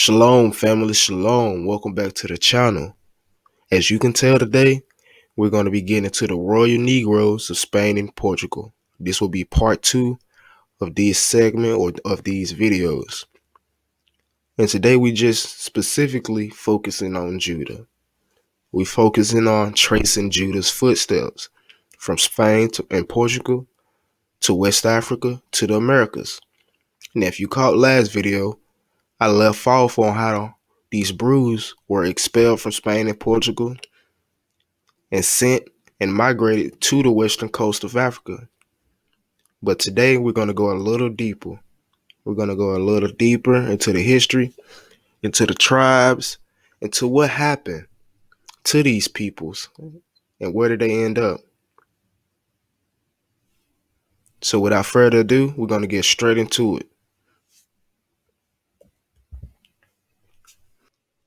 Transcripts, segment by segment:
Shalom, family, shalom. Welcome back to the channel. As you can tell today, we're going to be getting into the Royal Negroes of Spain and Portugal. This will be part 2 of this segment or of these videos. And today we just specifically focusing on Judah. We're focusing on tracing Judah's footsteps from Spain and Portugal to West Africa to the Americas. Now, if you caught last video, I left off on how these brews were expelled from Spain and Portugal and sent and migrated to the western coast of Africa. But today we're going to go a little deeper. We're going to go a little deeper into the history, into the tribes, into what happened to these peoples and where did they end up. So without further ado, we're going to get straight into it.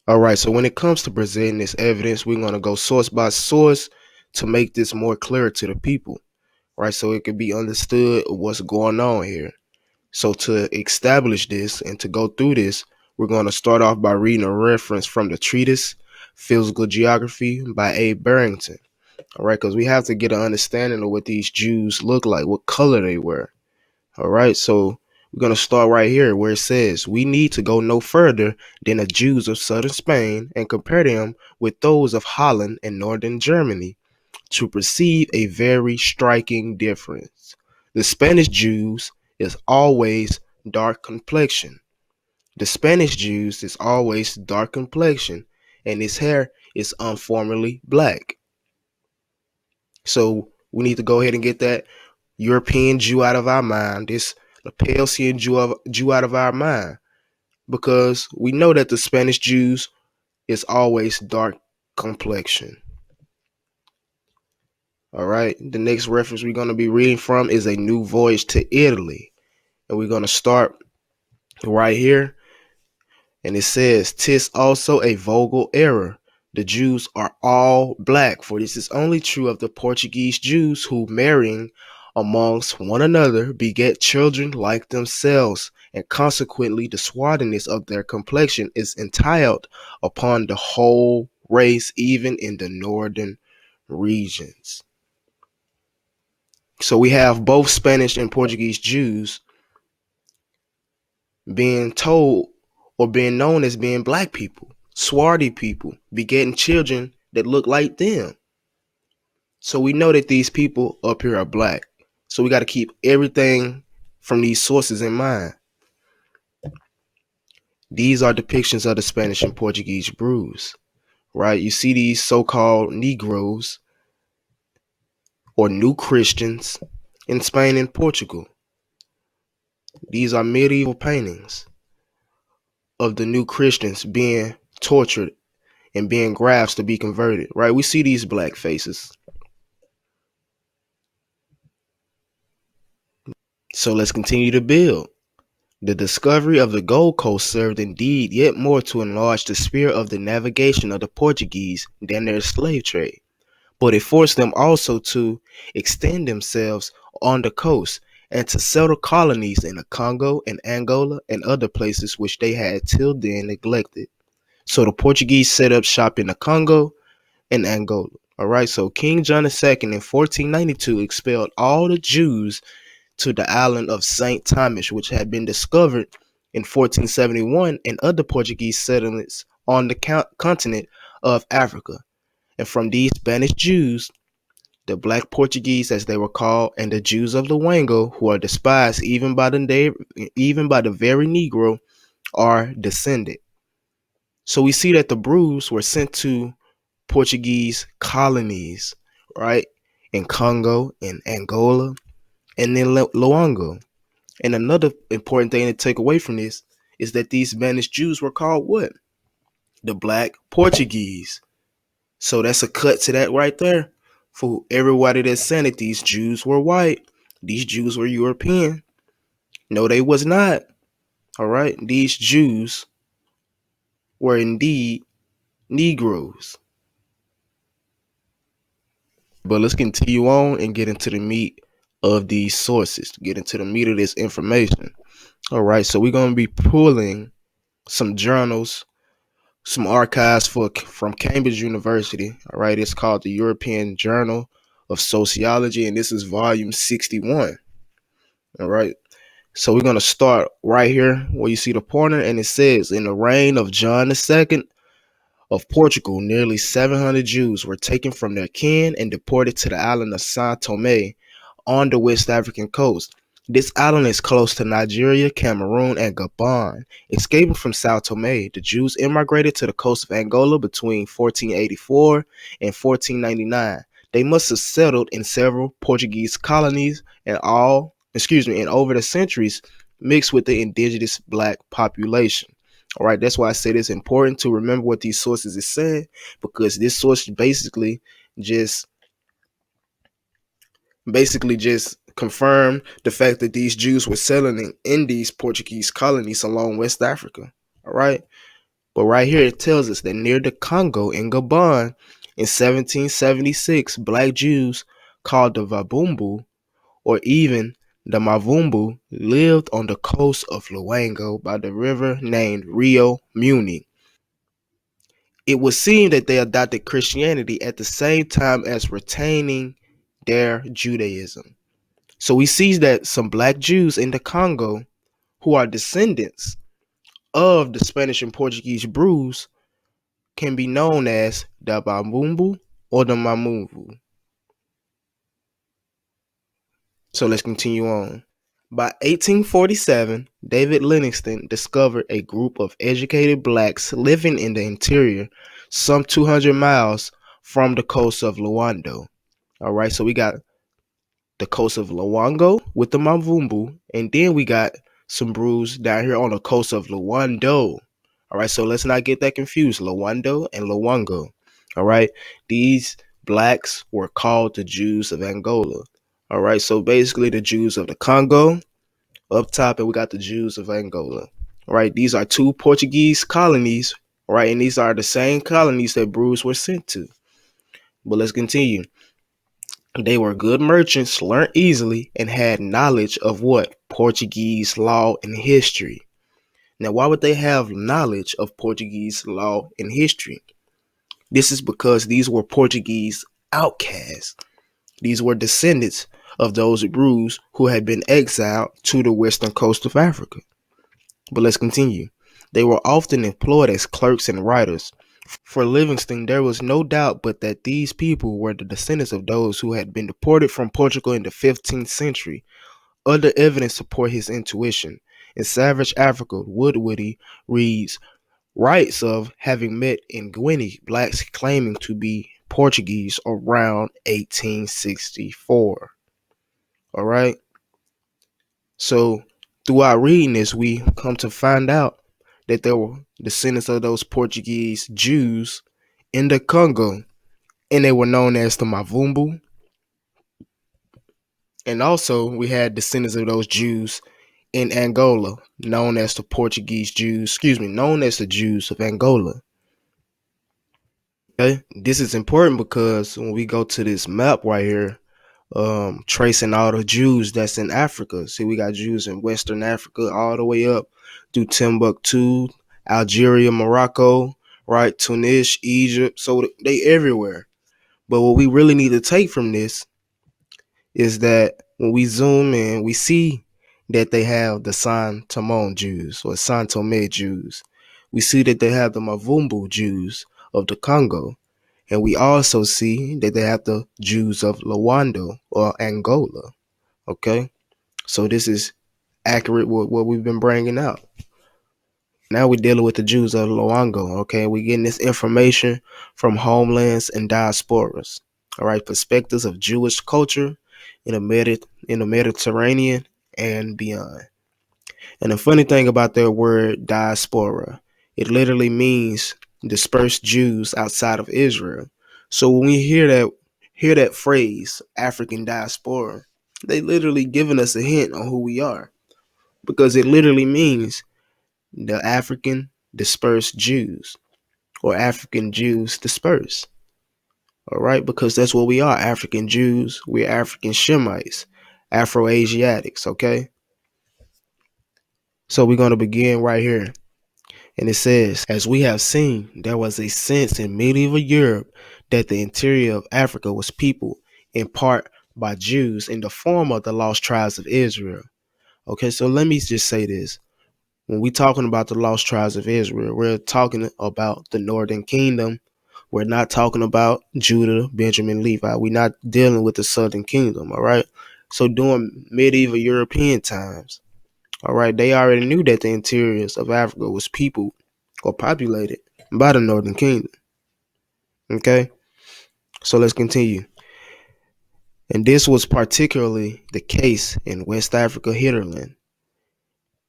All right, so when it comes to presenting this evidence, we're going to go source by source to make this more clear to the people, right? So it can be understood what's going on here. So to establish this and to go through this, we're going to start off by reading a reference from the treatise Physical Geography by A. Barrington. All right, because we have to get an understanding of what these Jews look like, what color they wear. All right, so we're going to start right here where it says, we need to go no further than the Jews of southern Spain and compare them with those of Holland and northern Germany to perceive a very striking difference. The Spanish Jews is always dark complexion. The Spanish Jews is always dark complexion, and his hair is uniformly black. So we need to go ahead and get that European Jew out of our mind, this Palestinian Jew out of our mind, because we know that the Spanish Jews is always dark complexion. All right, the next reference we're going to be reading from is A New Voyage to Italy, and we're going to start right here, and it says, "'Tis also a vulgar error. The Jews are all black, for this is only true of the Portuguese Jews who, marrying amongst one another, beget children like themselves, and consequently the swarthiness of their complexion is entailed upon the whole race, even in the northern regions." So we have both Spanish and Portuguese Jews being told or being known as being black people, swarthy people, begetting children that look like them. So we know that these people up here are black. So we got to keep everything from these sources in mind. These are depictions of the Spanish and Portuguese brews, right? You see these so-called Negroes or new Christians in Spain and Portugal. These are medieval paintings of the new Christians being tortured and being grafts to be converted, right? We see these black faces. So let's continue to build. The discovery of the Gold Coast served indeed yet more to enlarge the sphere of the navigation of the Portuguese than their slave trade, but it forced them also to extend themselves on the coast and to settle colonies in the Congo and Angola and other places which they had till then neglected. So the Portuguese set up shop in the Congo and Angola. All right, so King John II in 1492 expelled all the Jews to the island of St. Thomas, which had been discovered in 1471, and other Portuguese settlements on the continent of Africa. And from these Spanish Jews, the Black Portuguese, as they were called, and the Jews of Loango, who are despised even by the very Negro, are descended. So we see that the brews were sent to Portuguese colonies, right, in Congo, in Angola, and then Loango. And another important thing to take away from this is that these Spanish Jews were called what? The Black Portuguese. So that's a cut to that right there. For everybody that's saying that these Jews were white, these Jews were European. No, they was not. All right. These Jews were indeed Negroes. But let's continue on and get into the meat of these sources, get into the meat of this information. All right, so we're going to be pulling some journals, some archives from Cambridge University. All right, it's called the European Journal of Sociology, and this is volume 61. All right, so we're gonna start right here where you see the pointer, and it says, in the reign of John II of Portugal, nearly 700 Jews were taken from their kin and deported to the island of São Tomé on the West African coast. This island is close to Nigeria, Cameroon, and Gabon. Escaping from Sao Tome, the Jews immigrated to the coast of Angola between 1484 and 1499. They must have settled in several Portuguese colonies and over the centuries mixed with the indigenous black population. All right, that's why I said it's important to remember what these sources is saying, because this source just basically just confirmed the fact that these Jews were settling in these Portuguese colonies along West Africa. All right. But right here it tells us that near the Congo in Gabon in 1776, black Jews called the Vabumbu, or even the Mavumbu, lived on the coast of Loango by the river named Rio Muni. It would seem that they adopted Christianity at the same time as retaining their Judaism. So we see that some black Jews in the Congo, who are descendants of the Spanish and Portuguese brews, can be known as the Bambumbu or the Mamumbu. So let's continue on. By 1847, David Livingstone discovered a group of educated blacks living in the interior, some 200 miles from the coast of Loango. All right, so we got the coast of Loango with the Mavumbu, and then we got some brews down here on the coast of Loando. All right, so let's not get that confused. Loando and Loango. All right, these blacks were called the Jews of Angola. All right, so basically the Jews of the Congo up top, and we got the Jews of Angola. All right, these are two Portuguese colonies. All right, and these are the same colonies that brews were sent to. But let's continue. They were good merchants, learned easily, and had knowledge of what? Portuguese law and history. Now, why would they have knowledge of Portuguese law and history? This is because these were Portuguese outcasts. These were descendants of those Brews who had been exiled to the western coast of Africa. But let's continue. They were often employed as clerks and writers. For Livingstone, there was no doubt but that these people were the descendants of those who had been deported from Portugal in the 15th century. Other evidence support his intuition. In Savage Africa, Woodworthy writes of having met in Guinea blacks claiming to be Portuguese around 1864. All right. So throughout reading this, we come to find out that there were descendants of those Portuguese Jews in the Congo, and they were known as the Mavumbu. And also we had descendants of those Jews in Angola, known as the Portuguese Jews, known as the Jews of Angola. Okay, this is important because when we go to this map right here, tracing all the Jews that's in Africa. See, we got Jews in Western Africa all the way up through Timbuktu, Algeria, Morocco, right, Tunis, Egypt. So they everywhere. But what we really need to take from this is that when we zoom in, we see that they have the San Tomon Jews or San Tome Jews. We see that they have the Mavumbu Jews of the Congo. And we also see that they have the Jews of Loando or Angola. Okay? So this is accurate with what we've been bringing out. Now we're dealing with the Jews of Loango. Okay? We're getting this information from homelands and diasporas. All right? Perspectives of Jewish culture in the Mediterranean and beyond. And the funny thing about their word diaspora, it literally means dispersed Jews outside of Israel. So when we hear that phrase, African diaspora, they literally giving us a hint on who we are, because it literally means the African dispersed Jews or African Jews dispersed. All right, because that's what we are, African Jews. We're African Shemites, Afro-Asiatics, okay? So we're going to begin right here. And it says, as we have seen, there was a sense in medieval Europe that the interior of Africa was peopled in part by Jews in the form of the lost tribes of Israel. Okay, so let me just say this. When we're talking about the lost tribes of Israel, we're talking about the northern kingdom. We're not talking about Judah, Benjamin, Levi. We're not dealing with the southern kingdom, all right? So during medieval European times, all right, they already knew that the interiors of Africa was peopled or populated by the northern kingdom. Okay, so let's continue. And this was particularly the case in West Africa hinterland.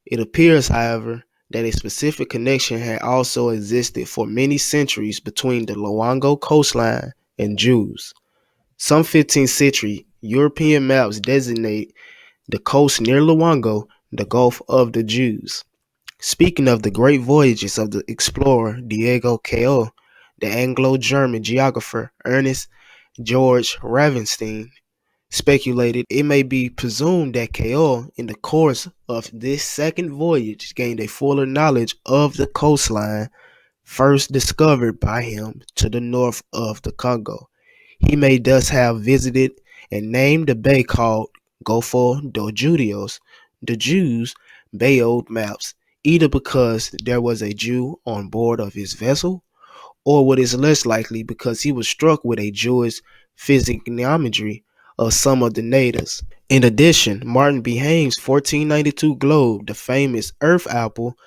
It appears, however, that a specific connection had also existed for many centuries between the Loango coastline and Jews. Some 15th century European maps designate the coast near Loango the Gulf of the Jews. Speaking of the great voyages of the explorer Diego Cao, the Anglo-German geographer Ernest George Ravenstein speculated it may be presumed that Cao, in the course of this second voyage, gained a fuller knowledge of the coastline first discovered by him to the north of the Congo. He may thus have visited and named the bay called Golfo dos Judeos, the Jews' Bay old maps, either because there was a Jew on board of his vessel, or what is less likely because he was struck with a Jewish physiognomy of some of the natives. In addition, Martin Behaim's 1492 globe, the famous Earth apple,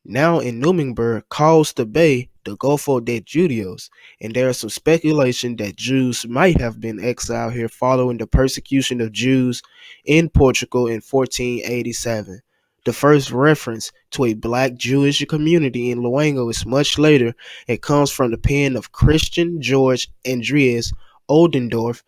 now in Nuremberg, calls the bay the Golfo de Judeos, and there is some speculation that Jews might have been exiled here following the persecution of Jews in Portugal in 1487. The first reference to a black Jewish community in Loango is much later and comes from the pen of Christian George Andreas Oldendorf,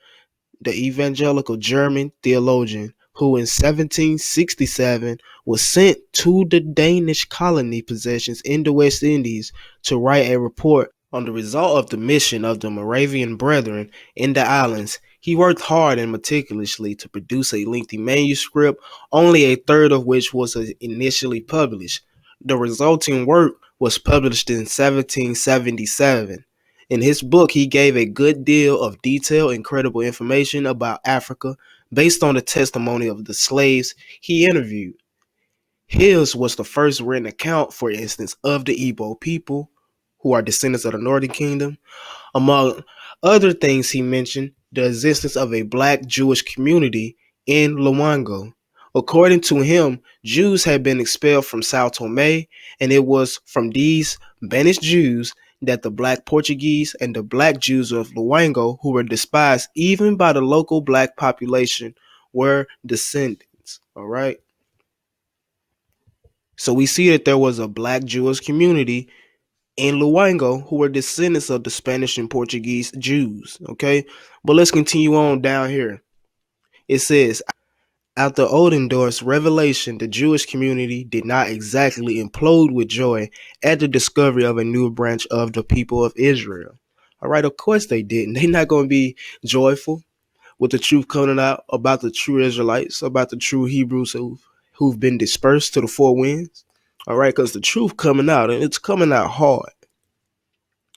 the evangelical German theologian who in 1767 was sent to the Danish colony possessions in the West Indies to write a report on the result of the mission of the Moravian Brethren in the islands. He worked hard and meticulously to produce a lengthy manuscript, only a third of which was initially published. The resulting work was published in 1777. In his book, he gave a good deal of detailed and credible information about Africa based on the testimony of the slaves he interviewed. His was the first written account, for instance, of the Igbo people, who are descendants of the Northern Kingdom. Among other things, he mentioned the existence of a black Jewish community in Loango. According to him, Jews had been expelled from Sao Tome, and it was from these banished Jews that the black Portuguese and the black Jews of Loango, who were despised even by the local black population, were descendants. All right. So we see that there was a black Jewish community in Loango who were descendants of the Spanish and Portuguese Jews. Okay. But let's continue on down here. It says, after Oldendorf's revelation, the Jewish community did not exactly implode with joy at the discovery of a new branch of the people of Israel. All right, of course they didn't. They're not going to be joyful with the truth coming out about the true Israelites, about the true Hebrews who've been dispersed to the four winds. All right, because the truth coming out, and it's coming out hard.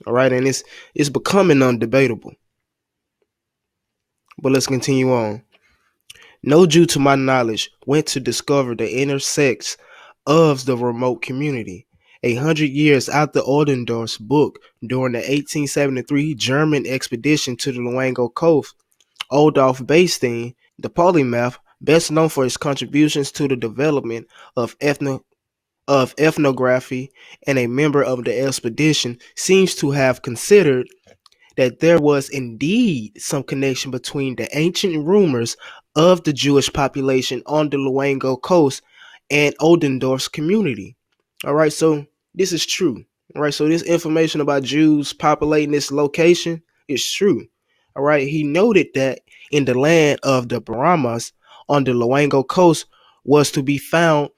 All right, and it's becoming undebatable. But let's continue on. No Jew, to my knowledge, went to discover the inner sects of the remote community. 100 years after Oldendorf's book, during the 1873 German expedition to the Loango Coast, Adolf Bastian, the polymath, best known for his contributions to the development of ethnography and a member of the expedition, seems to have considered that there was indeed some connection between the ancient rumors of the Jewish population on the Loango coast and Oldendorf's community. All right, so this is true. All right, so this information about Jews populating this location is true. All right, he noted that in the land of the Brahmas on the Loango coast was to be found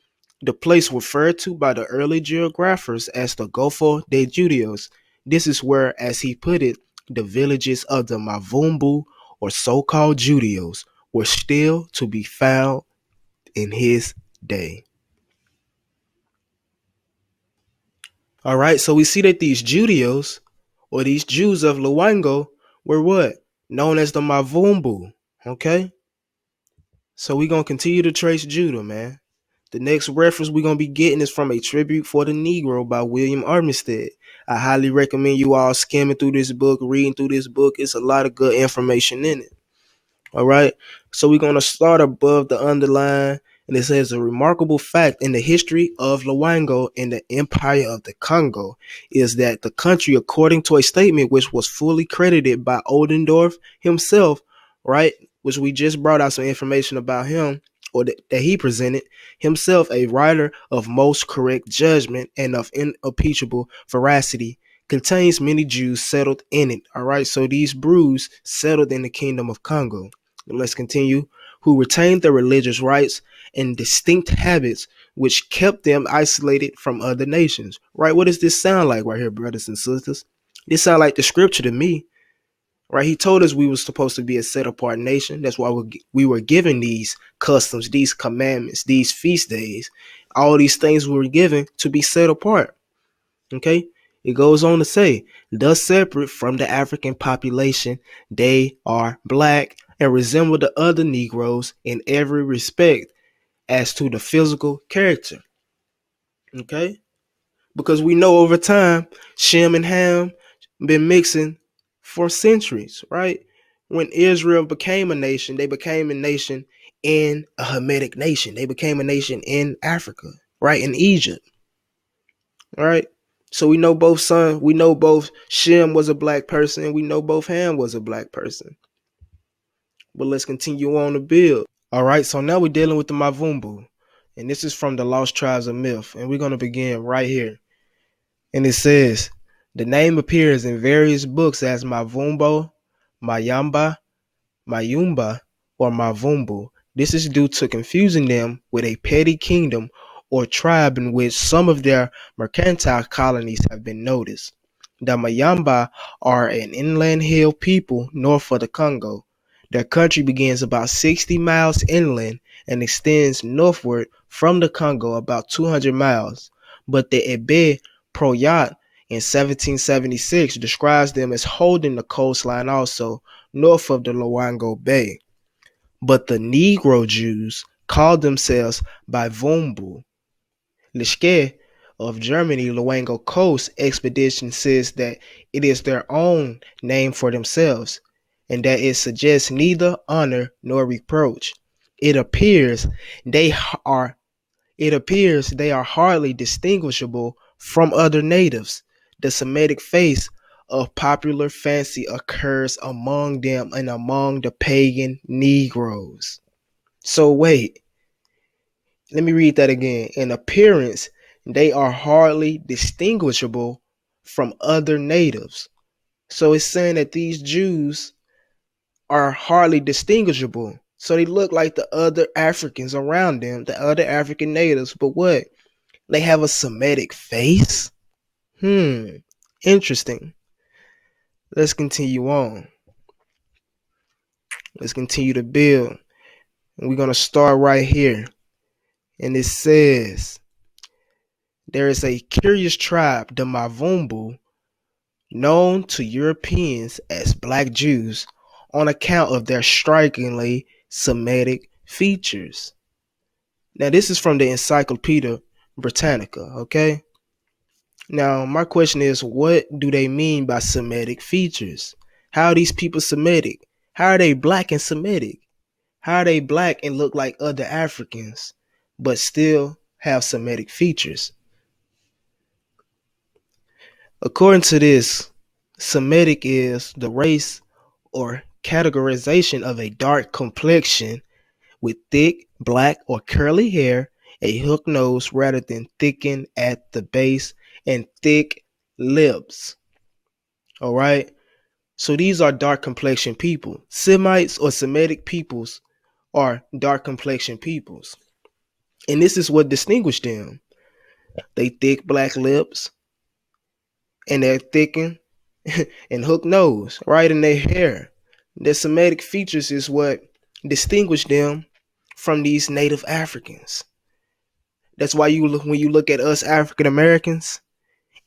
the place referred to by the early geographers as the Golfo de Judeos. This is where, as he put it, the villages of the Mavumbu, or so-called Judeos, were still to be found in his day. All right, so we see that these Judeos, or these Jews of Loango, were what? Known as the Mavumbu. Okay? So we're going to continue to trace Judah, man. The next reference we're going to be getting is from A Tribute for the Negro by William Armistead. I highly recommend you all skimming through this book, reading through this book. It's a lot of good information in it. All right. So we're going to start above the underline. And it says a remarkable fact in the history of Loango and the Empire of the Congo is that the country, according to a statement which was fully credited by Oldendorf himself, right, which we just brought out some information about him, or that he presented himself, a writer of most correct judgment and of unimpeachable veracity, contains many Jews settled in it. All right. So these Brews settled in the kingdom of Congo. Let's continue. Who retained their religious rights and distinct habits which kept them isolated from other nations. Right? What does this sound like right here, brothers and sisters? This sound like the scripture to me. Right? He told us we were supposed to be a set apart nation. That's why we were given these customs, these commandments, these feast days, all these things we were given to be set apart. Okay? It goes on to say, thus separate from the African population, they are black and resemble the other Negroes in every respect as to the physical character. Okay? Because we know over time, Shem and Ham been mixing for centuries, right? When Israel became a nation, they became a nation in a Hamitic nation. They became a nation in Africa, right? In Egypt. All right. So we know both Shem was a black person, and we know both Ham was a black person. But let's continue on to build. All right, so now we're dealing with the Mavumbu. And this is from the Lost Tribes of Myth. And we're going to begin right here. And it says, the name appears in various books as Mavumbo, Mayamba, Mayumba, or Mavumbu. This is due to confusing them with a petty kingdom or tribe in which some of their mercantile colonies have been noticed. The Mayamba are an inland hill people north of the Congo. Their country begins about 60 miles inland and extends northward from the Congo about 200 miles. But the Ebe Proyat in 1776 describes them as holding the coastline also, north of the Loango Bay. But the Negro Jews called themselves Mavumbu. Lischke of Germany Loango Coast Expedition says that it is their own name for themselves, and that it suggests neither honor nor reproach. It appears they are hardly distinguishable from other natives. The Semitic face of popular fancy occurs among them and among the pagan Negroes. So wait, let me read that again. In appearance, they are hardly distinguishable from other natives. So it's saying that these Jews are hardly distinguishable. So they look like the other Africans around them, the other African natives. But what? They have a Semitic face? Interesting. Let's continue on. Let's continue to build. And we're going to start right here. And it says, there is a curious tribe, the Mavumbu, known to Europeans as Black Jews on account of their strikingly Semitic features. Now, this is from the Encyclopedia Britannica, okay? Now, my question is, what do they mean by Semitic features? How are these people Semitic? How are they black and Semitic? How are they black and look like other Africans, but still have Semitic features? According to this, Semitic is the race or categorization of a dark complexion with thick, black, or curly hair, a hook nose rather than thickened at the base, and thick lips. All right. So these are dark complexion people. Semites or Semitic peoples are dark complexion peoples. And this is what distinguished them. They thick black lips and they're thickened and hook nose, right, in their hair. Their Semitic features is what distinguished them from these native Africans. That's why when you look at us African Americans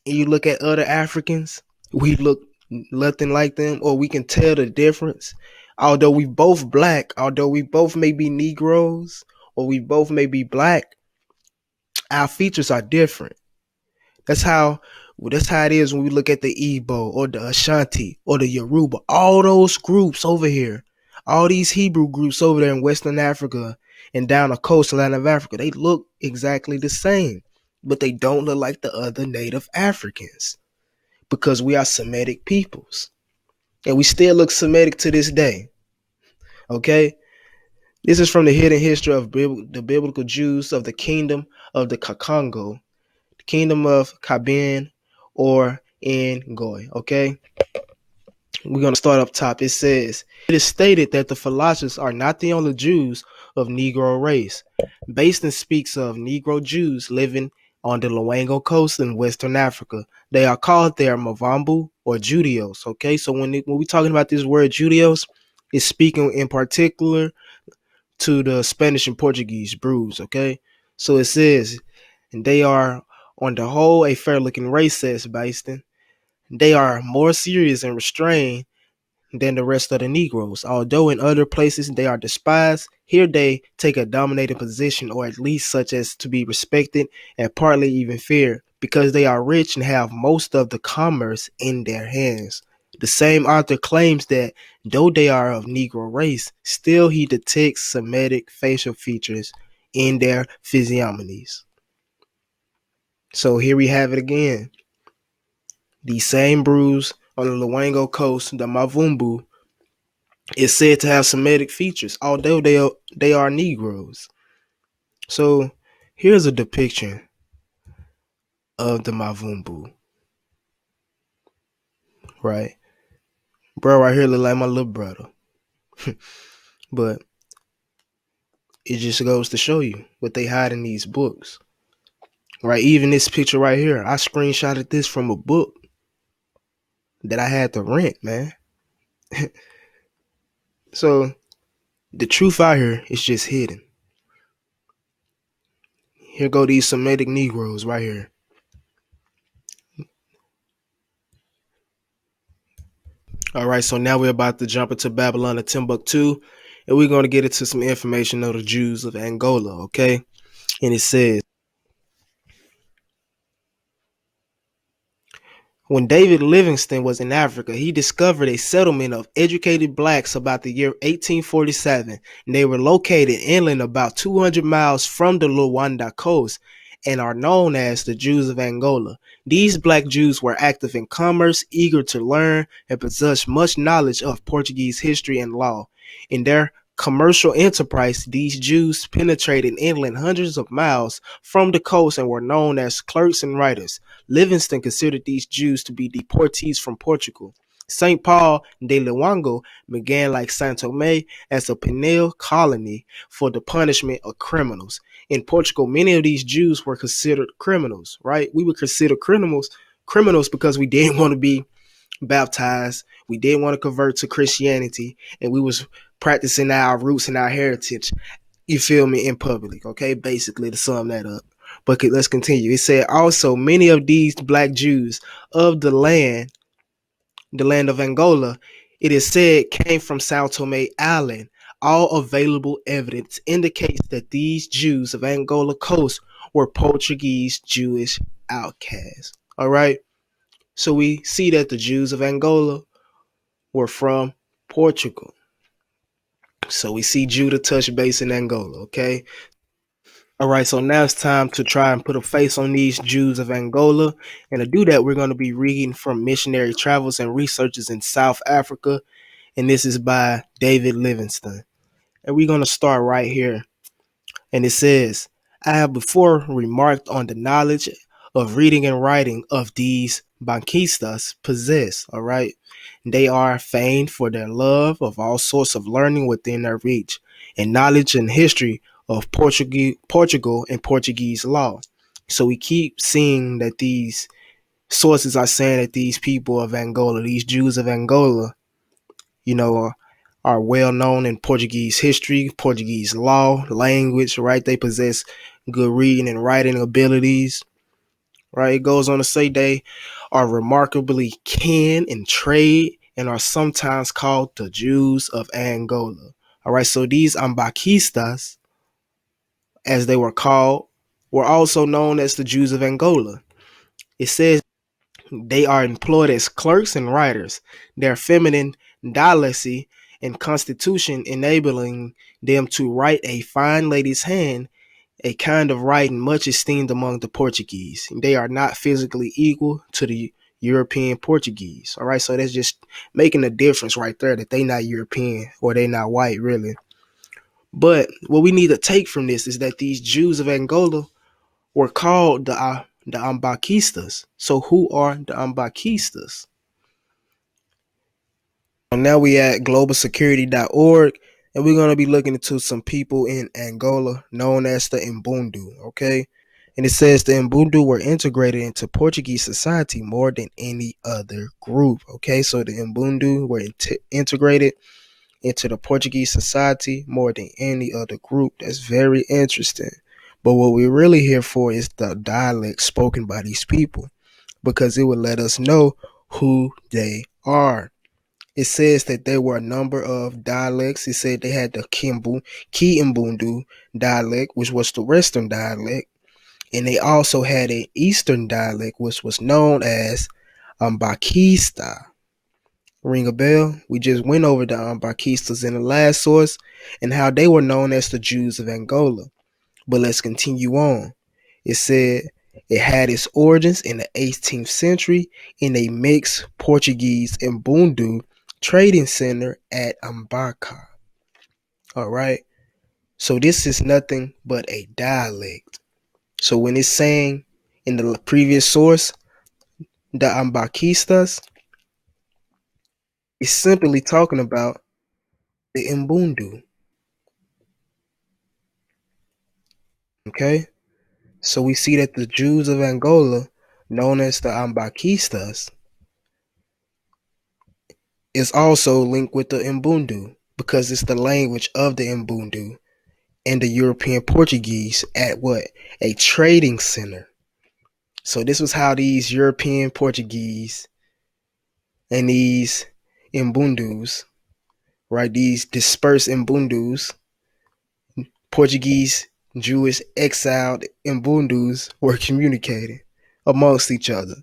and you look at other Africans, we look nothing like them, or we can tell the difference. Although we both black, although we both may be Negroes, or we both may be black, our features are different. That's how that's how it is when we look at the Igbo or the Ashanti or the Yoruba. All those groups over here, all these Hebrew groups over there in Western Africa and down the coastline of Africa, they look exactly the same, but they don't look like the other native Africans because we are Semitic peoples. And we still look Semitic to this day. Okay? This is from the hidden history of the biblical Jews of the kingdom of the Kakongo, the kingdom of Kabin or Ngoy. Okay? We're going to start up top. It says, it is stated that the philosophers are not the only Jews of Negro race. Baston speaks of Negro Jews living on the Loango coast in Western Africa. They are called there Mavumbu or Judeos. Okay, so when we're talking about this word Judeos, it's speaking in particular to the Spanish and Portuguese brews. Okay, so it says, and they are on the whole a fair looking race, says Baston. They are more serious and restrained than the rest of the Negroes. Although in other places they are despised, here they take a dominating position, or at least such as to be respected and partly even feared, because they are rich and have most of the commerce in their hands. The same author claims that though they are of Negro race, still he detects Semitic facial features in their physiognomies. So here we have it again. These same brews on the Loango coast, the Mavumbu, is said to have Semitic features, although they are Negroes. So here's a depiction of the Mavumbu, right? Bro, right here look like my little brother. But it just goes to show you what they hide in these books, right? Even this picture right here, I screenshotted this from a book that I had to rent, man. So the truth out here is just hidden. Here go these Semitic Negroes right here. All right, so now we're about to jump into Babylon and Timbuktu, and we're going to get into some information of the Jews of Angola, okay? And it says, when David Livingstone was in Africa, he discovered a settlement of educated blacks about the year 1847, and they were located inland about 200 miles from the Luanda coast and are known as the Jews of Angola. These black Jews were active in commerce, eager to learn, and possessed much knowledge of Portuguese history and law. In their commercial enterprise, these Jews penetrated inland hundreds of miles from the coast and were known as clerks and writers. Livingstone considered these Jews to be deportees from Portugal. St. Paul de Loango began, like Saint Tomé, as a penal colony for the punishment of criminals. In Portugal, many of these Jews were considered criminals, right? We would consider criminals because we didn't want to be baptized, we didn't want to convert to Christianity, and we was practicing our roots and our heritage, you feel me, in public, okay? Basically, to sum that up. But let's continue. It said also many of these black Jews of the land of Angola, it is said, came from Sao Tome Island. All available evidence indicates that these Jews of Angola coast were Portuguese Jewish outcasts. All right. So we see that the Jews of Angola were from Portugal. So we see Judah touch base in Angola. Okay. All right, so now it's time to try and put a face on these Jews of Angola. And to do that, we're going to be reading from Missionary Travels and Researches in South Africa. And this is by David Livingstone. And we're going to start right here. And it says, I have before remarked on the knowledge of reading and writing of these Banquistas possess. All right. They are famed for their love of all sorts of learning within their reach and knowledge and history of Portugal and Portuguese law. So we keep seeing that these sources are saying that these people of Angola, these Jews of Angola, you know, are well known in Portuguese history, Portuguese law, language, right? They possess good reading and writing abilities, right? It goes on to say they are remarkably kin and trade and are sometimes called the Jews of Angola. All right, so these Ambaquistas, as they were called, were also known as the Jews of Angola. It says they are employed as clerks and writers. Their feminine dialecty and constitution enabling them to write a fine lady's hand, a kind of writing much esteemed among the Portuguese. They are not physically equal to the European Portuguese. All right, so that's just making a difference right there that they not European or they not white really. But what we need to take from this is that these Jews of Angola were called the Ambaquistas. So who are the Ambaquistas? Now we at globalsecurity.org, and we're going to be looking into some people in Angola known as the Mbundu, okay? And it says the Mbundu were integrated into Portuguese society more than any other group, okay? So the Mbundu were integrated into the Portuguese society more than any other group. That's very interesting. But what we're really here for is the dialect spoken by these people, because it would let us know who they are. It says that there were a number of dialects. It said they had the Kimbundu dialect, which was the Western dialect, and they also had an Eastern dialect, which was known as Ambaquista. Ring a bell? We just went over the Ambaquistas in the last source and how they were known as the Jews of Angola. But let's continue on. It said it had its origins in the 18th century in a mixed Portuguese and Bundu trading center at Ambaca. All right. So this is nothing but a dialect. So when it's saying in the previous source, the Ambaquistas, it's simply talking about the Mbundu. Okay. So we see that the Jews of Angola, known as the Ambaquistas, is also linked with the Mbundu because it's the language of the Mbundu and the European Portuguese at what? A trading center. So this was how these European Portuguese and these Mbundus, right? These dispersed Mbundus, Portuguese, Jewish, exiled Mbundus were communicating amongst each other.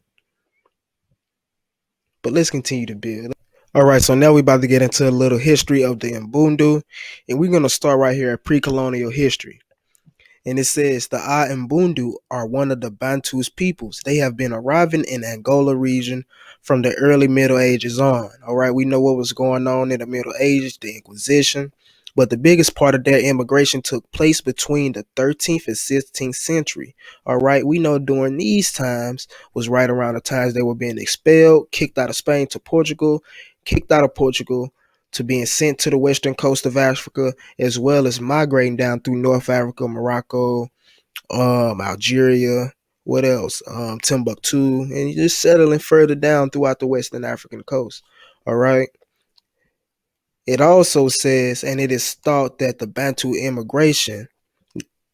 But let's continue to build. All right, so now we're about to get into a little history of the Mbundu, and we're going to start right here at pre-colonial history. And it says the Mbundu are one of the Bantu's peoples. They have been arriving in Angola region from the early Middle Ages on. All right, we know what was going on in the Middle Ages, the Inquisition, but the biggest part of their immigration took place between the 13th and 16th century. All right, we know during these times was right around the times they were being expelled, kicked out of Spain to Portugal, kicked out of Portugal to being sent to the western coast of Africa, as well as migrating down through North Africa, Morocco, Algeria, what else? Timbuktu, and just settling further down throughout the western African coast. All right. It also says, and it is thought that the Bantu immigration,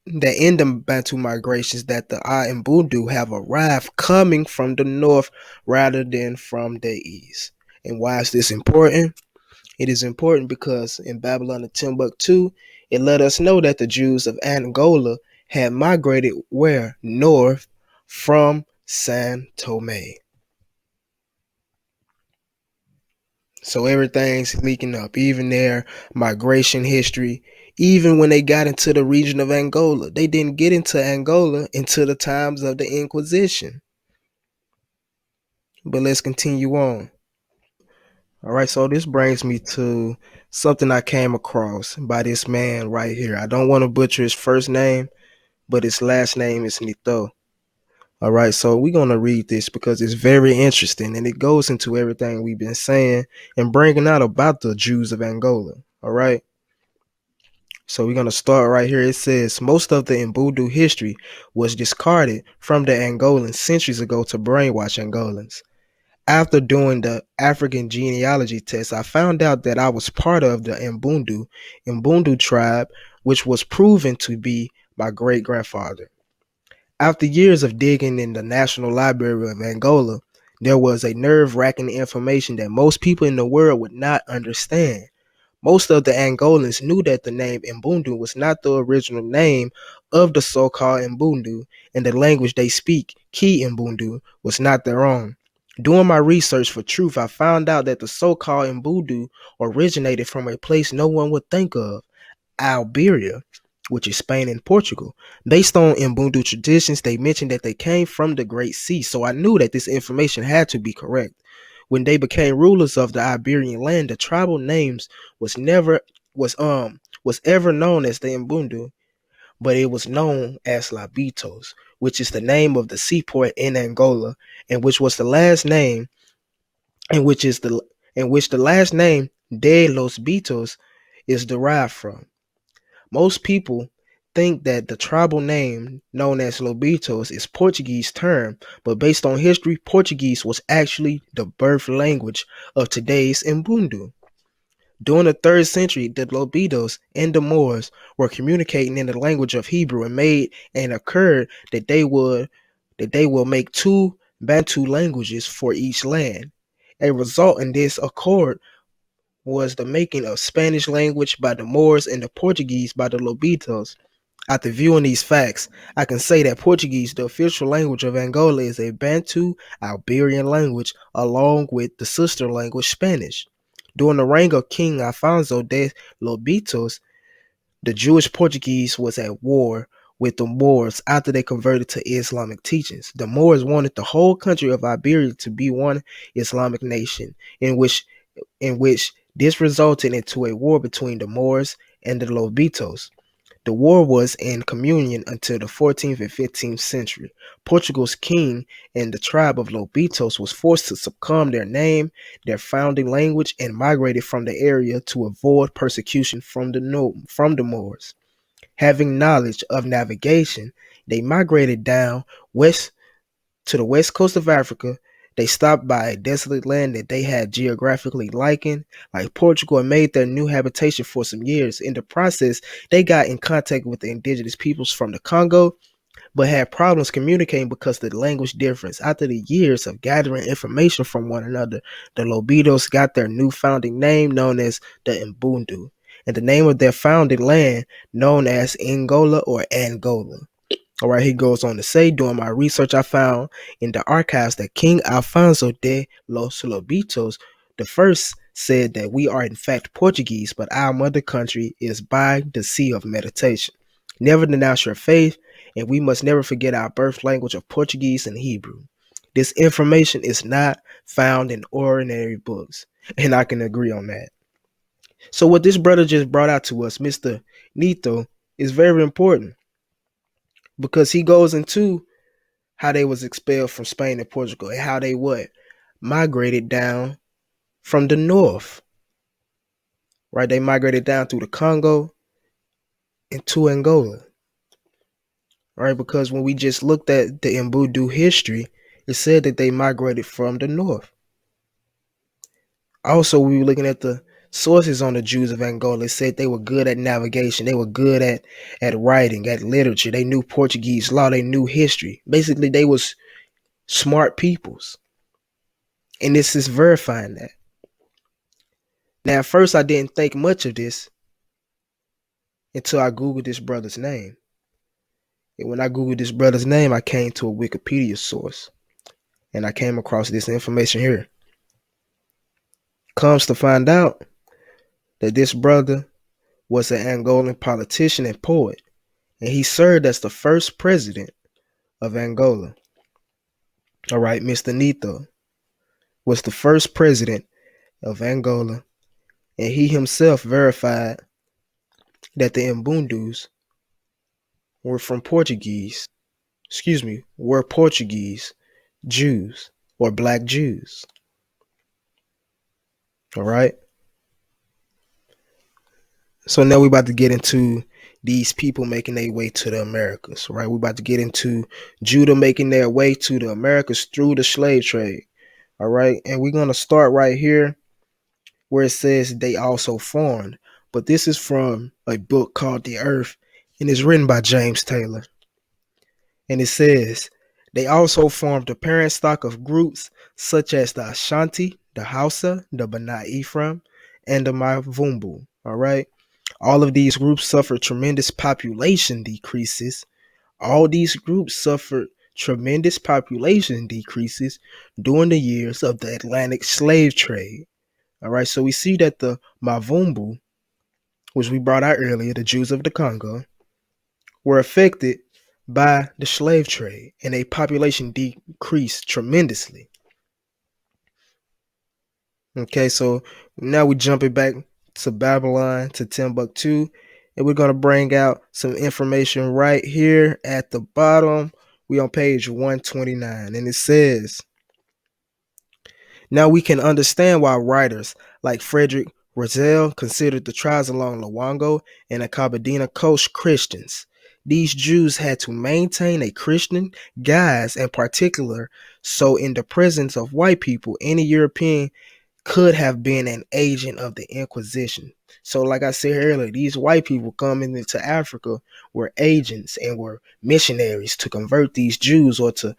that in the Bantu migrations, that the Mbundu have arrived coming from the north rather than from the east. And why is this important? It is important because in Babylon and Timbuktu, it let us know that the Jews of Angola had migrated where? North from San Tome. So everything's leaking up, even their migration history. Even when they got into the region of Angola, they didn't get into Angola until the times of the Inquisition. But let's continue on. All right, so this brings me to something I came across by this man right here. I don't want to butcher his first name, but his last name is Nito. All right, so we're going to read this because it's very interesting and it goes into everything we've been saying and bringing out about the Jews of Angola. All right, so we're going to start right here. It says most of the Mbundu history was discarded from the Angolans centuries ago to brainwash Angolans. After doing the African genealogy test, I found out that I was part of the Mbundu tribe, which was proven to be my great grandfather. After years of digging in the National Library of Angola, there was a nerve-wracking information that most people in the world would not understand. Most of the Angolans knew that the name Mbundu was not the original name of the so-called Mbundu, and the language they speak, Ki Mbundu, was not their own. Doing my research for truth, I found out that the so-called Mbundu originated from a place no one would think of, Iberia, which is Spain and Portugal. Based on Mbundu traditions, they mentioned that they came from the Great Sea, so I knew that this information had to be correct. When they became rulers of the Iberian land, the tribal names was never was ever known as the Mbundu, but it was known as Labitos, which is the name of the seaport in Angola, and which was the last name, and which is the in which the last name de los Bitos is derived from. Most people think that the tribal name known as Lobitos is Portuguese term, but based on history, Portuguese was actually the birth language of today's Mbundu. During the 3rd century, the Lobitos and the Moors were communicating in the language of Hebrew and occurred that they will make two Bantu languages for each land. A result in this accord was the making of Spanish language by the Moors and the Portuguese by the Lobitos. After viewing these facts, I can say that Portuguese, the official language of Angola, is a Bantu Iberian language along with the sister language Spanish. During the reign of King Alfonso de Lobitos, the Jewish Portuguese was at war with the Moors after they converted to Islamic teachings. The Moors wanted the whole country of Iberia to be one Islamic nation, in which this resulted into a war between the Moors and the Lobitos. The war was in communion until the 14th and 15th century. Portugal's king and the tribe of Lobitos was forced to succumb their founding language, and migrated from the area to avoid persecution from the Moors. Having knowledge of navigation, they migrated down west to the west coast of Africa. They stopped by a desolate land that they had geographically likened, like Portugal, and made their new habitation for some years. In the process, they got in contact with the indigenous peoples from the Congo, but had problems communicating because of the language difference. After the years of gathering information from one another, the Lobitos got their new founding name, known as the Mbundu, and the name of their founding land known as Angola or Angola. All right, he goes on to say, during my research, I found in the archives that King Alfonso de los Lobitos the first said that we are in fact Portuguese, but our mother country is by the sea of meditation. Never denounce your faith, and we must never forget our birth language of Portuguese and Hebrew. This information is not found in ordinary books, and I can agree on that. So what this brother just brought out to us, Mr. Nito, is very important, because he goes into how they was expelled from Spain and Portugal, and how they migrated down from the north, right? They migrated down through the Congo into Angola, right? Because when we just looked at the Mbundu history, it said that they migrated from the north. Also, we were looking at the sources on the Jews of Angola. It said they were good at navigation. They were good at writing, at literature. They knew Portuguese law. They knew history. Basically, they was smart peoples. And this is verifying that. Now, at first, I didn't think much of this until I Googled this brother's name. And when I Googled this brother's name, I came to a Wikipedia source. And I came across this information here. Comes to find out that this brother was an Angolan politician and poet. And he served as the first president of Angola. All right, Mr. Nito was the first president of Angola. And he himself verified that the Mbundus were Portuguese Jews or black Jews. All right. So now we're about to get into these people making their way to the Americas, right? We're about to get into Judah making their way to the Americas through the slave trade. All right. And we're going to start right here where it says they also formed. But this is from a book called The Earth, and it's written by James Taylor. And it says, they also formed a parent stock of groups such as the Ashanti, the Hausa, the Bana Ephraim, and the Mavumbu. All right. All of these groups suffered tremendous population decreases. All these groups suffered tremendous population decreases during the years of the Atlantic slave trade. All right. So we see that the Mavumbu, which we brought out earlier, the Jews of the Congo, were affected by the slave trade and a population decreased tremendously. Okay, so now we're jumping back to Babylon, to Timbuktu, and we're going to bring out some information right here at the bottom. We on page 129, and it says, now we can understand why writers like Frederick Rosell considered the tribes along Loango and the Kabardina Coast Christians. These Jews had to maintain a Christian guise in particular, so in the presence of white people, any European could have been an agent of the Inquisition. So, like I said earlier, these white people coming into Africa were agents and were missionaries to convert these Jews, or to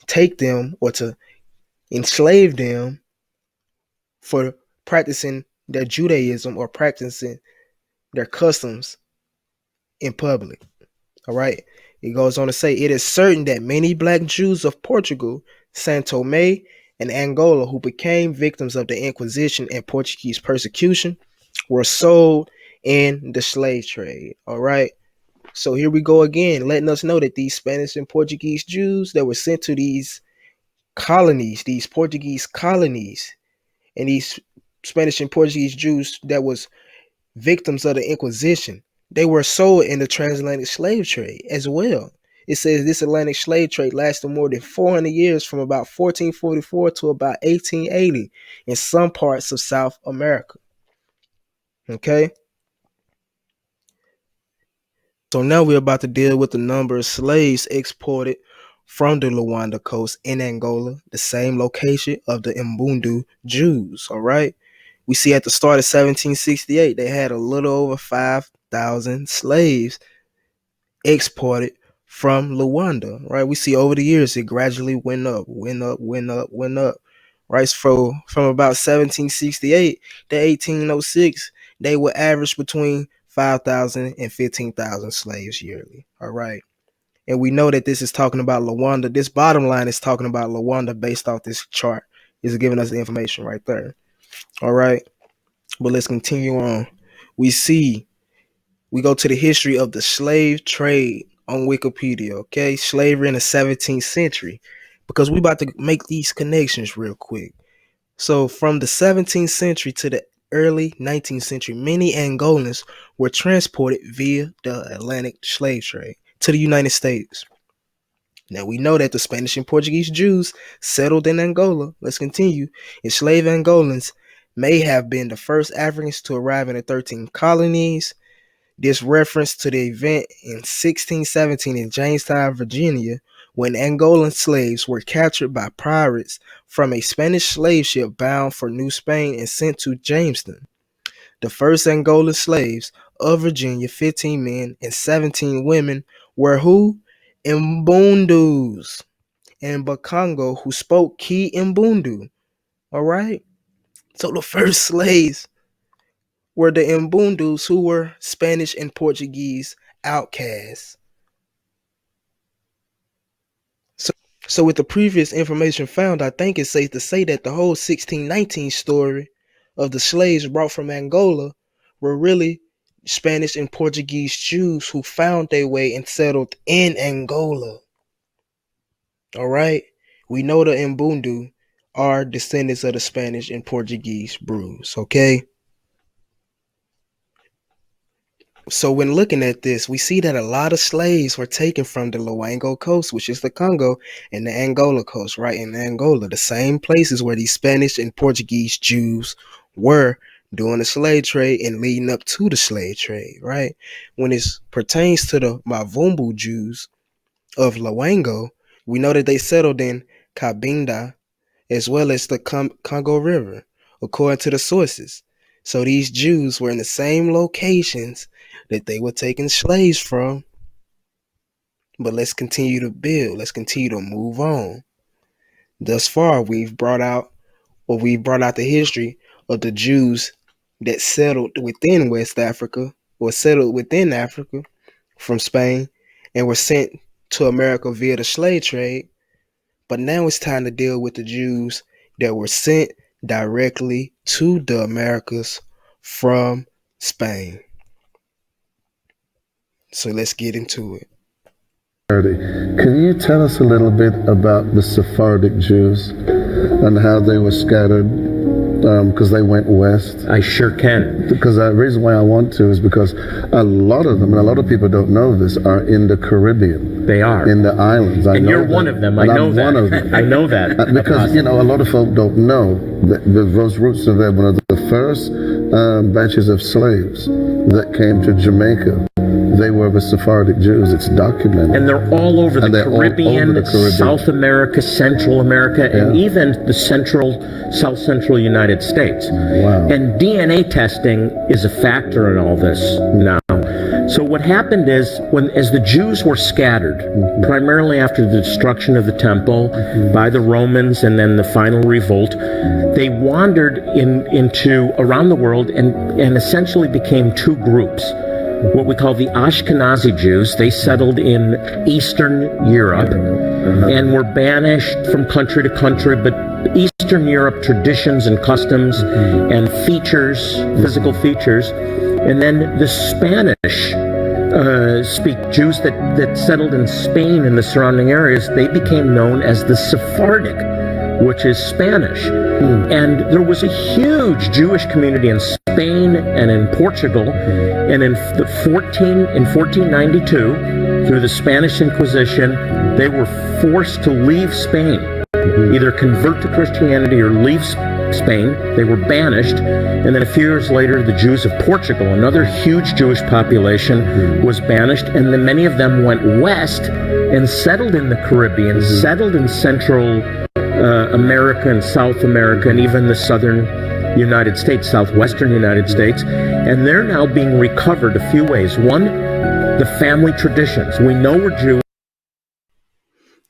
take them, or to enslave them for practicing their Judaism or practicing their customs in public. All right. It goes on to say, it is certain that many black Jews of Portugal, São Tomé, and Angola who became victims of the Inquisition and Portuguese persecution were sold in the slave trade. All right. So here we go again, letting us know that these Spanish and Portuguese Jews that were sent to these colonies, these Portuguese colonies, and these Spanish and Portuguese Jews that was victims of the Inquisition, they were sold in the transatlantic slave trade as well. It says this Atlantic slave trade lasted more than 400 years, from about 1444 to about 1880 in some parts of South America. Okay. So now we're about to deal with the number of slaves exported from the Luanda coast in Angola, the same location of the Mbundu Jews. All right. We see at the start of 1768, they had a little over 5,000 slaves exported from Luanda, right? We see over the years it gradually went up, right? So from about 1768 to 1806, they would average between 5,000 and 15,000 slaves yearly, all right? And we know that this is talking about Luanda. This bottom line is talking about Luanda based off this chart. Is giving us the information right there, all right? But let's continue on. We go to the history of the slave trade on Wikipedia, okay? Slavery in the 17th century, because we about to make these connections real quick. So from the 17th century to the early 19th century, many Angolans were transported via the Atlantic slave trade to the United States. Now we know that the Spanish and Portuguese Jews settled in Angola. Let's continue. Enslaved Angolans may have been the first Africans to arrive in the 13 colonies. This reference to the event in 1617 in Jamestown, Virginia, when Angolan slaves were captured by pirates from a Spanish slave ship bound for New Spain and sent to Jamestown. The first Angolan slaves of Virginia, 15 men and 17 women, were who? Mbundus and Bakongo, who spoke Ki Mbundu. All right? So the first slaves were the Mbundus, who were Spanish and Portuguese outcasts. So with the previous information found, I think it's safe to say that the whole 1619 story of the slaves brought from Angola were really Spanish and Portuguese Jews who found their way and settled in Angola. All right? We know the Mbundu are descendants of the Spanish and Portuguese brews, okay? So when looking at this, we see that a lot of slaves were taken from the Loango coast, which is the Congo, and the Angola coast, right? In Angola, the same places where these Spanish and Portuguese Jews were doing the slave trade and leading up to the slave trade, right? When it pertains to the Mavumbu Jews of Loango, we know that they settled in Cabinda as well as the Congo River, according to the sources. So these Jews were in the same locations that they were taking slaves from, But let's continue to build. Let's continue to move on. Thus far, we've brought out the history of the Jews that settled within West Africa or settled within Africa from Spain and were sent to America via the slave trade. But now it's time to deal with the Jews that were sent directly to the Americas from Spain. So let's get into it. Can you tell us a little bit about the Sephardic Jews and how they were scattered because they went west? I sure can. Because the reason why I want to is because a lot of them, and a lot of people don't know this, are in the Caribbean. They are. In the islands. And you're one of them. I know that. I'm one of them. I know that. Because, a lot of folk don't know that those roots are there. One of the first batches of slaves that came to Jamaica, they were the Sephardic Jews. It's documented. And they're all over the Caribbean, South America, Central America, and even the South Central United States. Wow. And DNA testing is a factor in all this now. So what happened is, as the Jews were scattered, primarily after the destruction of the temple by the Romans and then the final revolt, they wandered into around the world and essentially became two groups. What we call the Ashkenazi Jews. They settled in Eastern Europe and were banished from country to country, but Eastern Europe traditions and customs and features, physical features. And then the Spanish Jews that settled in Spain and the surrounding areas, they became known as the Sephardic, which is Spanish. And there was a huge Jewish community in Spain and in Portugal. And in 1492, through the Spanish Inquisition, they were forced to leave Spain, either convert to Christianity or leave Spain. They were banished. And then a few years later, the Jews of Portugal, another huge Jewish population, was banished. And then many of them went west and settled in the Caribbean, settled in Central America and South America, and even the southern United States, southwestern United States. And they're now being recovered a few ways. One, the family traditions. We know we're Jewish.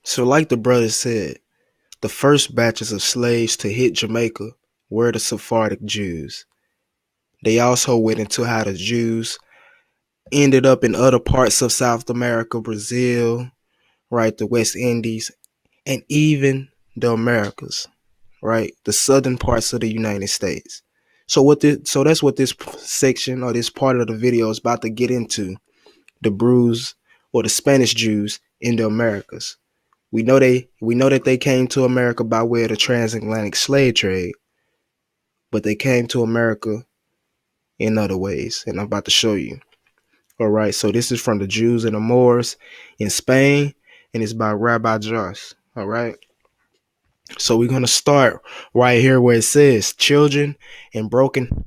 So like the brother said, the first batches of slaves to hit Jamaica were the Sephardic Jews. They also went into how the Jews ended up in other parts of South America, Brazil, right, the West Indies, and even the Americas, right, the southern parts of the United States. So that's what this section or this part of the video is about to get into: the Brews or the Spanish Jews in the Americas. We know that they came to America by way of the transatlantic slave trade, but they came to America in other ways, and I'm about to show you. All right, so this is from the Jews and the Moors in Spain, and it's by Rabbi Josh. All right. So we're going to start right here where it says, children and brokenhearted,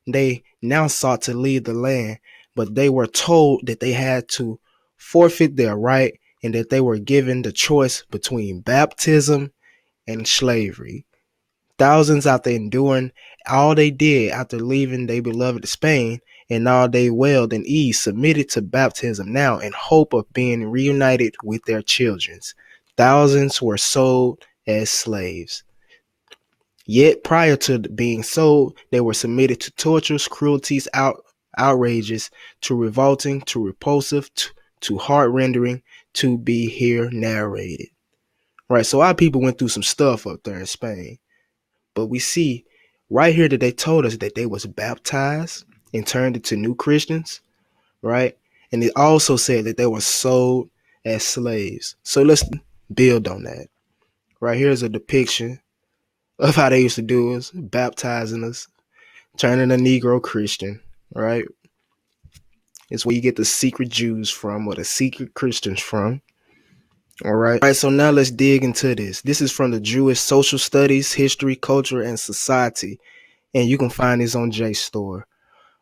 they now sought to leave the land, but they were told that they had to forfeit their right and that they were given the choice between baptism and slavery. Thousands after enduring all they did after leaving their beloved Spain and all they wailed and ease submitted to baptism now in hope of being reunited with their children. Thousands were sold as slaves. Yet prior to being sold, they were submitted to tortures, cruelties, outrages, to revolting, to repulsive, to heart-rendering, to be here narrated. Right, so our people went through some stuff up there in Spain. But we see right here that they told us that they was baptized and turned into new Christians, right? And it also said that they were sold as slaves. So let's build on that. Right, here's a depiction of how they used to do us, baptizing us, turning a Negro Christian, right? It's where you get the secret Jews from, or the secret Christians from. All right. So now let's dig into this. This is from the Jewish Social Studies, History, Culture, and Society. And you can find this on JSTOR.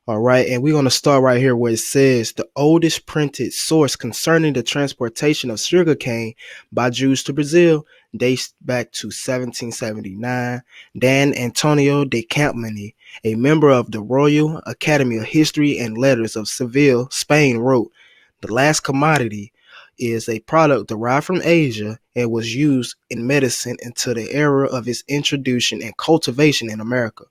All right. And we're going to start right here where it says the oldest printed source concerning the transportation of sugarcane by Jews to Brazil dates back to 1779. Dan Antonio de Campmany, a member of the Royal Academy of History and Letters of Seville, Spain, wrote, The last commodity is a product derived from Asia and was used in medicine until the era of its introduction and cultivation in America,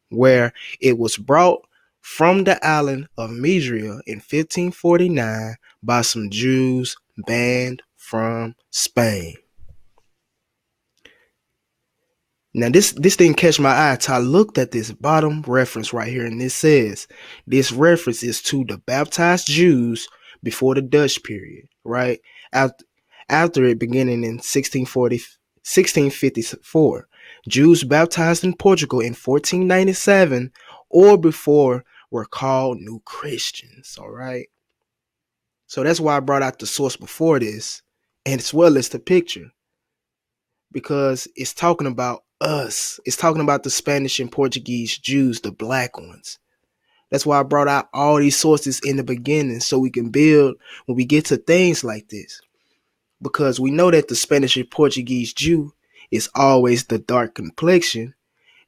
where it was brought from the island of Mizraim in 1549 by some Jews banned from Spain. Now this didn't catch my eye until I looked at this bottom reference right here, and it says this reference is to the baptized Jews before the Dutch period, right? After it beginning in 1654. Jews baptized in Portugal in 1497 or before were called New Christians, all right? So that's why I brought out the source before this, and as well as the picture, because it's talking about us. It's talking about the Spanish and Portuguese Jews, the black ones. That's why I brought out all these sources in the beginning, so we can build when we get to things like this. Because we know that the Spanish and Portuguese Jew is always the dark complexion.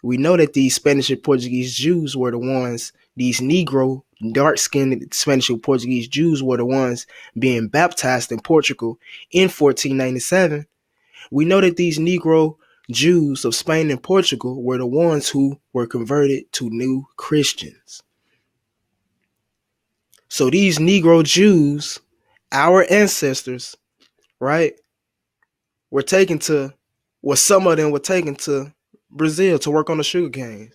We know that these Spanish and Portuguese Jews were the ones, these Negro, dark-skinned Spanish and Portuguese Jews were the ones being baptized in Portugal in 1497. We know that these Negro Jews of Spain and Portugal were the ones who were converted to new Christians. So these Negro Jews, our ancestors, right, were taken to, well, some of them were taken to Brazil to work on the sugarcane,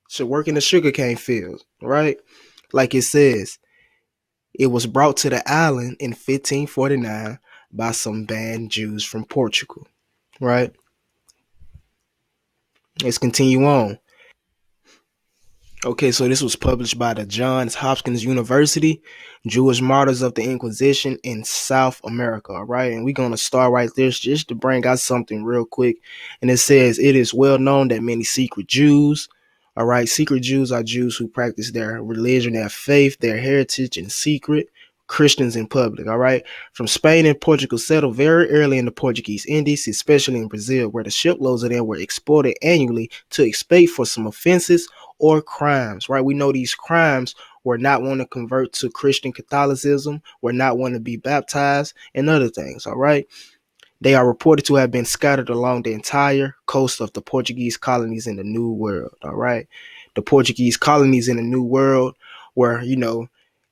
to work in the sugarcane fields, right? Like it says, it was brought to the island in 1549 by some banned Jews from Portugal, right? Let's continue on. Okay, so this was published by the Johns Hopkins University, Jewish Martyrs of the Inquisition in South America, all right? And we're going to start right there just to bring out something real quick. And it says, it is well known that many secret Jews, all right, secret Jews are Jews who practice their religion, their faith, their heritage in secret, Christians in public, all right? From Spain and Portugal settled very early in the Portuguese Indies, especially in Brazil, where the shiploads of them were exported annually to expiate for some offenses or crimes, right? We know these crimes were not want to convert to Christian Catholicism, were not want to be baptized, and other things, all right? They are reported to have been scattered along the entire coast of the Portuguese colonies in the New World, all right? The Portuguese colonies in the New World were,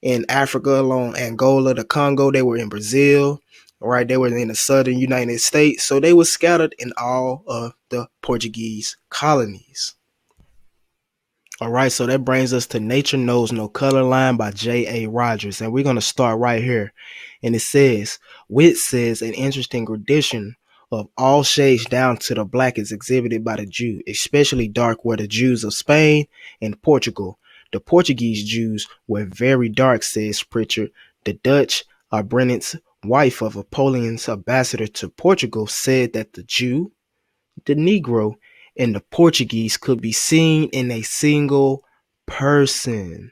in Africa, along Angola, the Congo. They were in Brazil, all right? They were in the southern United States. So they were scattered in all of the Portuguese colonies. All right, so that brings us to Nature Knows No Color Line by J.A. Rogers. And we're going to start right here. And it says, Wit says an interesting gradation of all shades down to the black is exhibited by the Jew, especially dark were the Jews of Spain and Portugal. The Portuguese Jews were very dark, says Pritchard. The Dutch, Brennan's wife of Napoleon's ambassador to Portugal, said that the Jew, the Negro, and the Portuguese could be seen in a single person.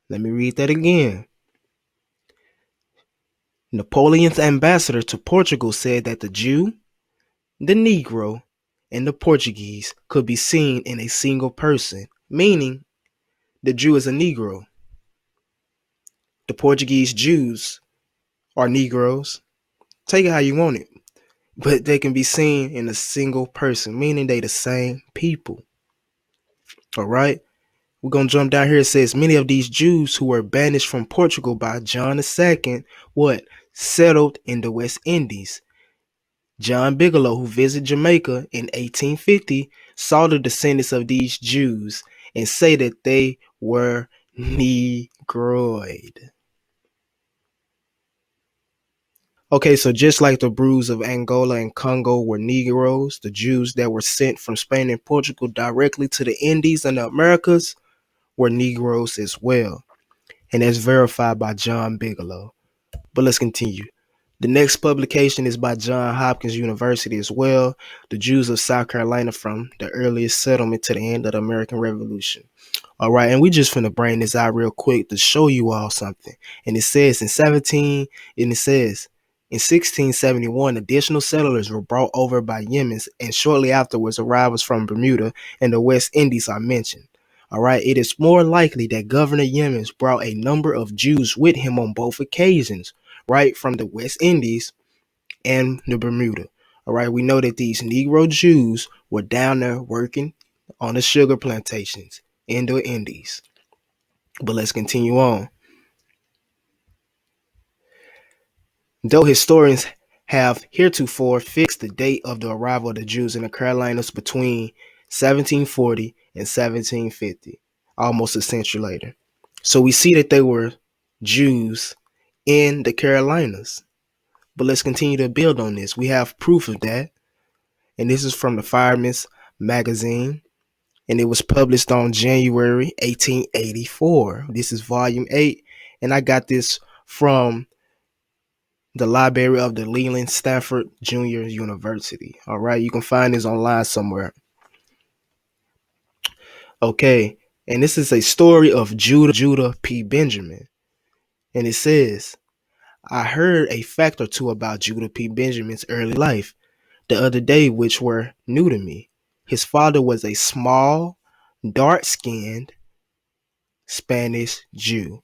Let me read that again. Napoleon's ambassador to Portugal said that the Jew, the Negro, and the Portuguese could be seen in a single person, meaning the Jew is a Negro. The Portuguese Jews are Negroes. Take it how you want it. But they can be seen in a single person, meaning they the same people. All right. We're going to jump down here. It says many of these Jews who were banished from Portugal by John II, settled in the West Indies. John Bigelow, who visited Jamaica in 1850, saw the descendants of these Jews and say that they were Negroid. Okay, so just like the Brews of Angola and Congo were Negroes, the Jews that were sent from Spain and Portugal directly to the Indies and the Americas were Negroes as well. And that's verified by John Bigelow. But let's continue. The next publication is by Johns Hopkins University as well, The Jews of South Carolina from the Earliest Settlement to the End of the American Revolution. All right, and we just finna bring this out real quick to show you all something. And it says in 1671, additional settlers were brought over by Yemens, and shortly afterwards, arrivals from Bermuda and the West Indies are mentioned. All right, it is more likely that Governor Yemens brought a number of Jews with him on both occasions, right, from the West Indies and the Bermuda. All right, we know that these Negro Jews were down there working on the sugar plantations in the Indies. But let's continue on. Though historians have heretofore fixed the date of the arrival of the Jews in the Carolinas between 1740 and 1750, almost a century later. So we see that they were Jews in the Carolinas. But let's continue to build on this. We have proof of that. And this is from the Fireman's Magazine. And it was published on January 1884. This is volume 8. And I got this from the library of the Leland Stanford Junior University. All right, you can find this online somewhere. Okay, and this is a story of Judah P. Benjamin. And it says, I heard a fact or two about Judah P. Benjamin's early life the other day, which were new to me. His father was a small, dark-skinned Spanish Jew.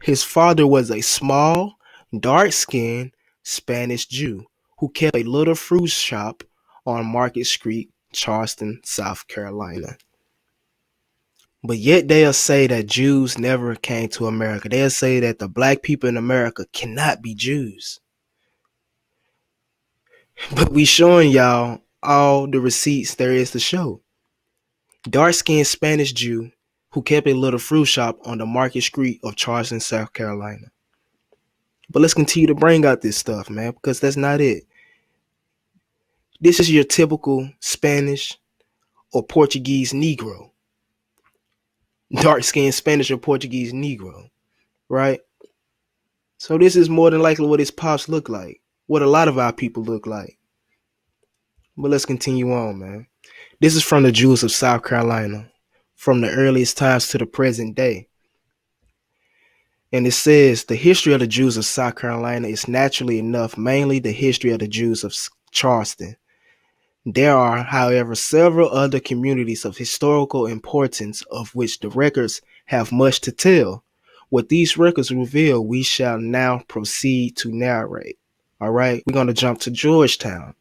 His father was a small, dark-skinned Spanish Jew who kept a little fruit shop on Market Street, Charleston, South Carolina. But yet they'll say that Jews never came to America. They'll say that the black people in America cannot be Jews. But we showing y'all all the receipts there is to show. Dark-skinned Spanish Jew who kept a little fruit shop on the Market Street of Charleston, South Carolina. But let's continue to bring out this stuff, man, because that's not it. This is your typical Spanish or Portuguese Negro. Dark-skinned Spanish or Portuguese Negro, right? So this is more than likely what his pops look like, what a lot of our people look like. But let's continue on, man. This is from the Jews of South Carolina, from the earliest times to the present day. And it says, the history of the Jews of South Carolina is naturally enough mainly the history of the Jews of Charleston. There are, however, several other communities of historical importance of which the records have much to tell. What these records reveal, we shall now proceed to narrate. All right, we're going to jump to Georgetown.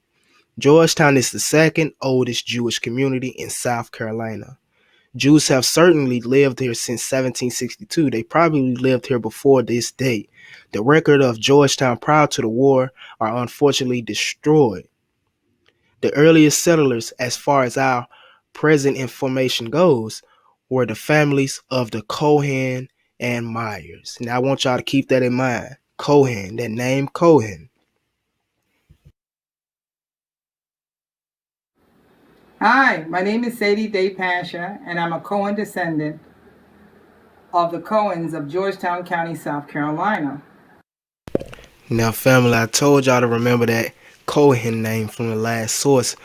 Georgetown is the second oldest Jewish community in South Carolina. Jews have certainly lived here since 1762. They probably lived here before this date. The record of Georgetown prior to the war are unfortunately destroyed. The earliest settlers, as far as our present information goes, were the families of the Cohen and Myers. Now, I want y'all to keep that in mind. Cohen, that name Cohen. Hi, my name is Sadie Day Pasha, and I'm a Cohen descendant of the Cohens of Georgetown County, South Carolina. Now, family, I told y'all to remember that Cohen name from the last source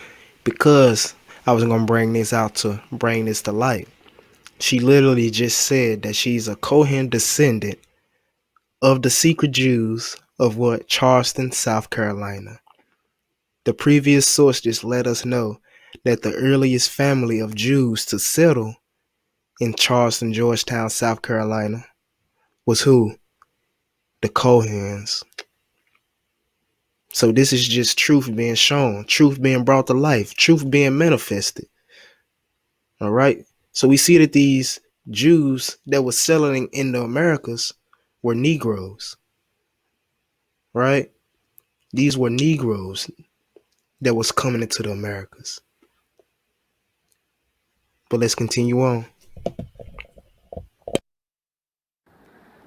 because I was going to bring this to light. She literally just said that she's a Cohen descendant of the secret Jews of what? Charleston, South Carolina. The previous source just let us know that the earliest family of Jews to settle in Charleston, Georgetown, South Carolina was who? The Cohens. So this is just truth being shown, truth being brought to life, truth being manifested. All right. So we see that these Jews that were settling in the Americas were Negroes. Right? These were Negroes that was coming into the Americas. But let's continue on.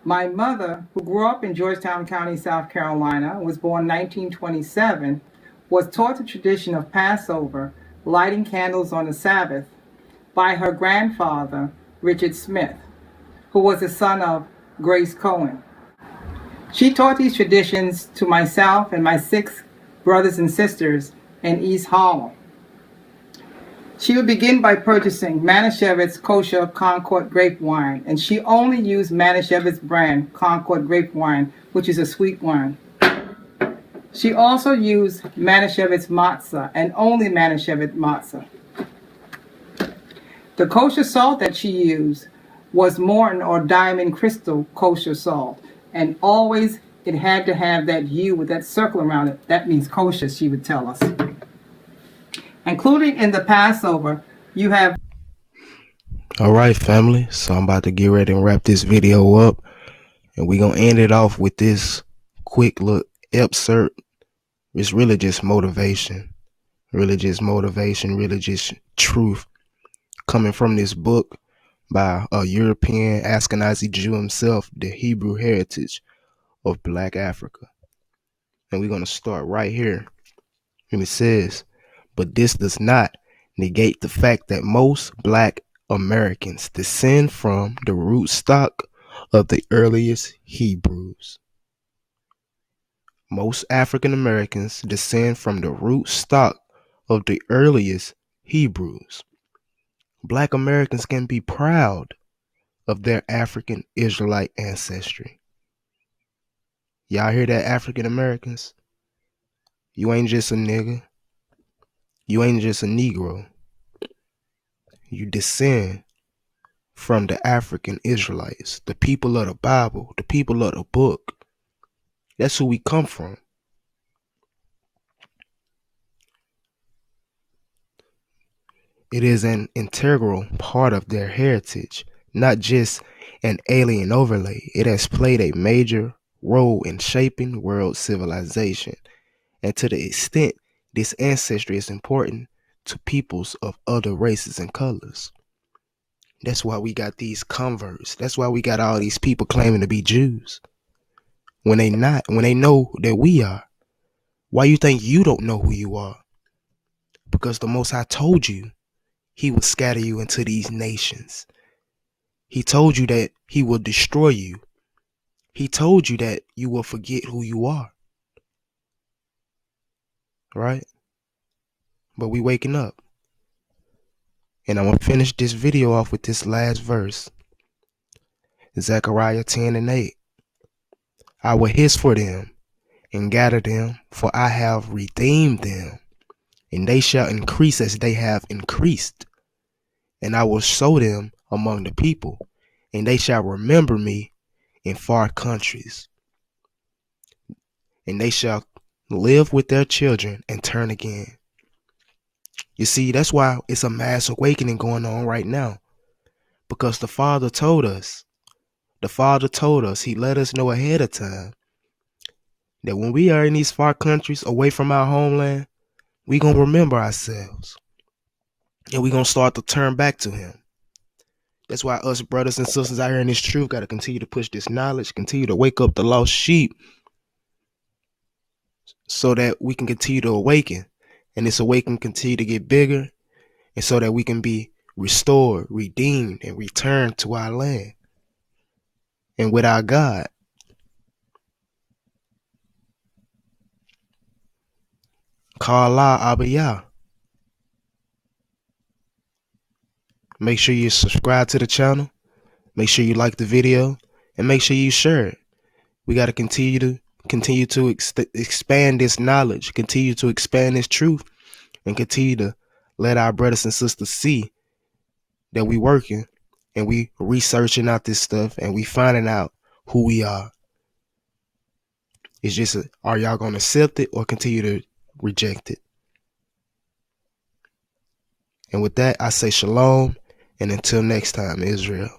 My mother, who grew up in Georgetown County, South Carolina, was born 1927, was taught the tradition of Passover, lighting candles on the Sabbath, by her grandfather, Richard Smith, who was the son of Grace Cohen. She taught these traditions to myself and my 6 brothers and sisters in East Halah. She would begin by purchasing Manischewitz kosher Concord grape wine, and she only used Manischewitz brand Concord grape wine, which is a sweet wine. She also used Manischewitz matzah and only Manischewitz matzah. The kosher salt that she used was Morton or Diamond Crystal kosher salt, and always it had to have that U with that circle around it. That means kosher, she would tell us. Including in the Passover, you have... All right, family. So I'm about to get ready and wrap this video up. And we're going to end it off with this quick little excerpt. It's really just motivation. Really just truth coming from this book by a European Ashkenazi Jew himself, The Hebrew Heritage of Black Africa. And we're going to start right here. And it says, but this does not negate the fact that most Black Americans descend from the root stock of the earliest Hebrews. Most African Americans descend from the root stock of the earliest Hebrews. Black Americans can be proud of their African Israelite ancestry. Y'all hear that, African Americans? You ain't just a nigga. You ain't just a Negro. You descend from the African Israelites, the people of the Bible, the people of the book. That's who we come from. It is an integral part of their heritage, not just an alien overlay. It has played a major role in shaping world civilization. And to the extent this ancestry is important to peoples of other races and colors. That's why we got these converts. That's why we got all these people claiming to be Jews. When they not, when they know that we are. Why you think you don't know who you are? Because the Most High told you He will scatter you into these nations. He told you that He will destroy you. He told you that you will forget who you are. Right? But we waking up. And I'm going to finish this video off with this last verse. Zechariah 10:8. I will hiss for them and gather them, for I have redeemed them, and they shall increase as they have increased. And I will sow them among the people, and they shall remember me in far countries. And they shall live with their children and turn again. You see, that's why it's a mass awakening going on right now. Because the Father told us, He let us know ahead of time that when we are in these far countries away from our homeland, we going to remember ourselves. And we going to start to turn back to Him. That's why us brothers and sisters out here in this truth got to continue to push this knowledge, continue to wake up the lost sheep so that we can continue to awaken. And this awakening continue to get bigger, and so that we can be restored, redeemed, and returned to our land and with our God. Halah, Abba. Make sure you subscribe to the channel. Make sure you like the video, and make sure you share it. We got to continue to expand this knowledge, continue to expand this truth, and continue to let our brothers and sisters see that we working and we researching out this stuff and we finding out who we are. It's just, are y'all going to accept it or continue to reject it? And with that, I say shalom, and until next time, Israel.